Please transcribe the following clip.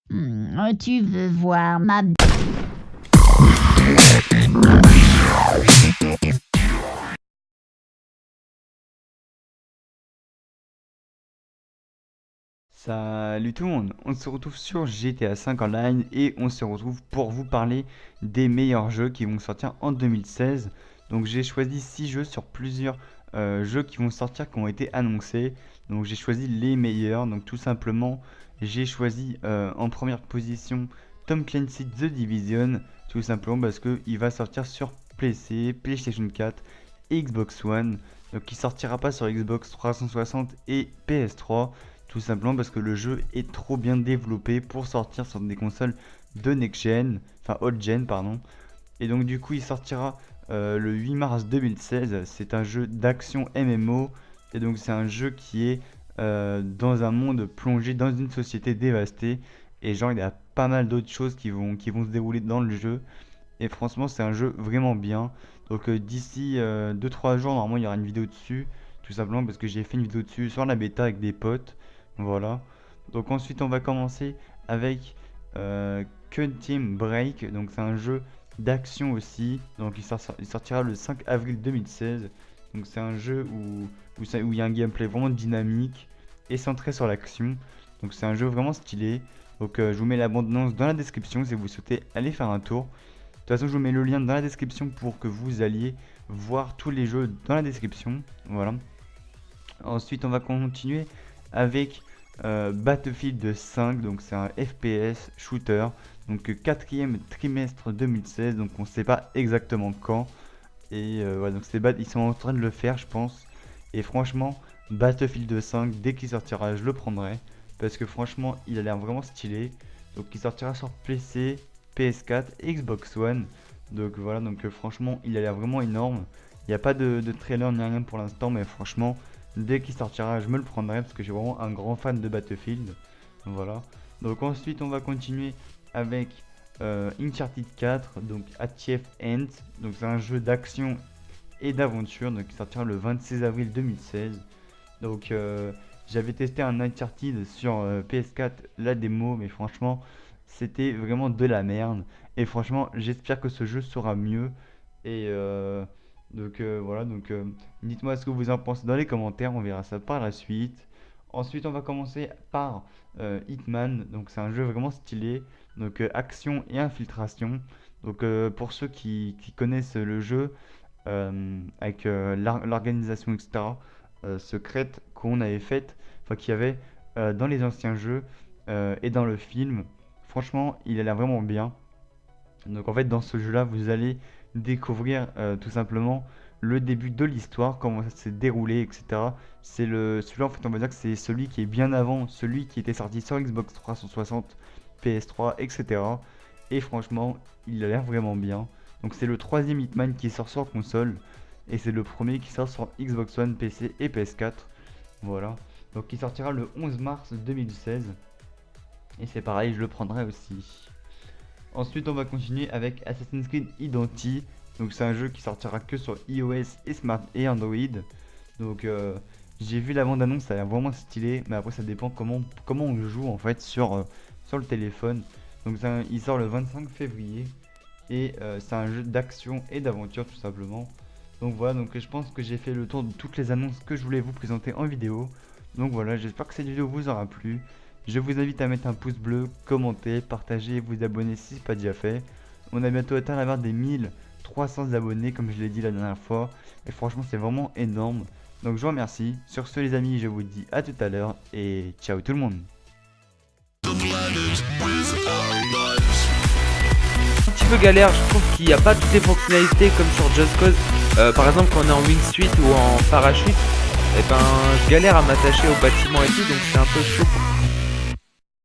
Tu veux voir ma... Salut tout le monde, on se retrouve sur GTA 5 Online et on se retrouve pour vous parler des meilleurs jeux qui vont sortir en 2016. Donc j'ai choisi 6 jeux sur plusieurs jeux qui vont sortir, qui ont été annoncés. Donc j'ai choisi les meilleurs, donc tout simplement j'ai choisi en première position Tom Clancy The Division, tout simplement parce qu'il va sortir sur PC, PlayStation 4 et Xbox One. Donc il sortira pas sur Xbox 360 et PS3. Tout simplement parce que le jeu est trop bien développé pour sortir sur des consoles de next-gen, enfin old-gen pardon. Et donc du coup il sortira le 8 mars 2016. C'est un jeu d'action MMO. Et donc c'est un jeu qui est dans un monde plongé dans une société dévastée. Et genre il y a pas mal d'autres choses qui vont se dérouler dans le jeu. Et franchement c'est un jeu vraiment bien. Donc d'ici 2-3 jours normalement il y aura une vidéo dessus. Tout simplement parce que j'ai fait une vidéo dessus sur la bêta avec des potes. Voilà. Donc ensuite on va commencer avec Quantum Break. Donc c'est un jeu d'action aussi. Donc il sortira le 5 avril 2016. Donc c'est un jeu où il y a un gameplay vraiment dynamique et centré sur l'action. Donc c'est un jeu vraiment stylé. Donc je vous mets la bande-annonce dans la description si vous souhaitez aller faire un tour. De toute façon je vous mets le lien dans la description pour que vous alliez voir tous les jeux dans la description. Voilà. Ensuite on va continuer avec Battlefield 5, donc c'est un FPS shooter, donc quatrième trimestre 2016, donc on sait pas exactement quand. Et ouais, donc ils sont en train de le faire je pense. Et franchement Battlefield 5 dès qu'il sortira je le prendrai, parce que franchement il a l'air vraiment stylé. Donc il sortira sur PC, PS4 et Xbox One. Donc voilà, donc franchement il a l'air vraiment énorme. Il n'y a pas de trailer ni rien pour l'instant, mais franchement dès qu'il sortira je me le prendrai parce que j'ai vraiment un grand fan de Battlefield. Voilà. Donc ensuite on va continuer avec Uncharted 4, donc At End. Donc c'est un jeu d'action et d'aventure, donc il sortira le 26 avril 2016. Donc j'avais testé un Uncharted sur PS4, la démo, mais franchement c'était vraiment de la merde. Et franchement j'espère que ce jeu sera mieux. Et donc voilà, donc dites-moi ce que vous en pensez dans les commentaires, on verra ça par la suite. Ensuite on va commencer par Hitman, donc c'est un jeu vraiment stylé, donc action et infiltration. Donc pour ceux qui connaissent le jeu, avec l'organisation etc. Secrète qu'on avait faite, enfin qu'il y avait dans les anciens jeux et dans le film, franchement il a l'air vraiment bien. Donc en fait dans ce jeu là vous allez découvrir tout simplement le début de l'histoire, comment ça s'est déroulé, etc. Celui-là en fait on va dire que c'est celui qui est bien avant celui qui était sorti sur Xbox 360, PS3, etc. Et franchement il a l'air vraiment bien. Donc c'est le troisième Hitman qui sort sur console et c'est le premier qui sort sur Xbox One, PC et PS4. Voilà. Donc il sortira le 11 mars 2016 et c'est pareil je le prendrai aussi. Ensuite on va continuer avec Assassin's Creed Identity. Donc c'est un jeu qui sortira que sur iOS et Smart et Android. Donc j'ai vu la bande annonce, ça a l'air vraiment stylé. Mais après ça dépend comment on joue en fait sur le téléphone. Donc il sort le 25 février. Et c'est un jeu d'action et d'aventure tout simplement. Donc voilà, donc je pense que j'ai fait le tour de toutes les annonces que je voulais vous présenter en vidéo. Donc voilà, j'espère que cette vidéo vous aura plu. Je vous invite à mettre un pouce bleu, commenter, partager et vous abonner si ce n'est pas déjà fait. On a bientôt atteint la barre des 1300 abonnés comme je l'ai dit la dernière fois. Et franchement c'est vraiment énorme. Donc je vous remercie. Sur ce les amis, je vous dis à tout à l'heure et ciao tout le monde. Un petit peu galère, je trouve qu'il n'y a pas toutes les fonctionnalités comme sur Just Cause. Par exemple quand on est en wingsuit ou en parachute, et ben je galère à m'attacher au bâtiment et tout, donc c'est un peu chaud.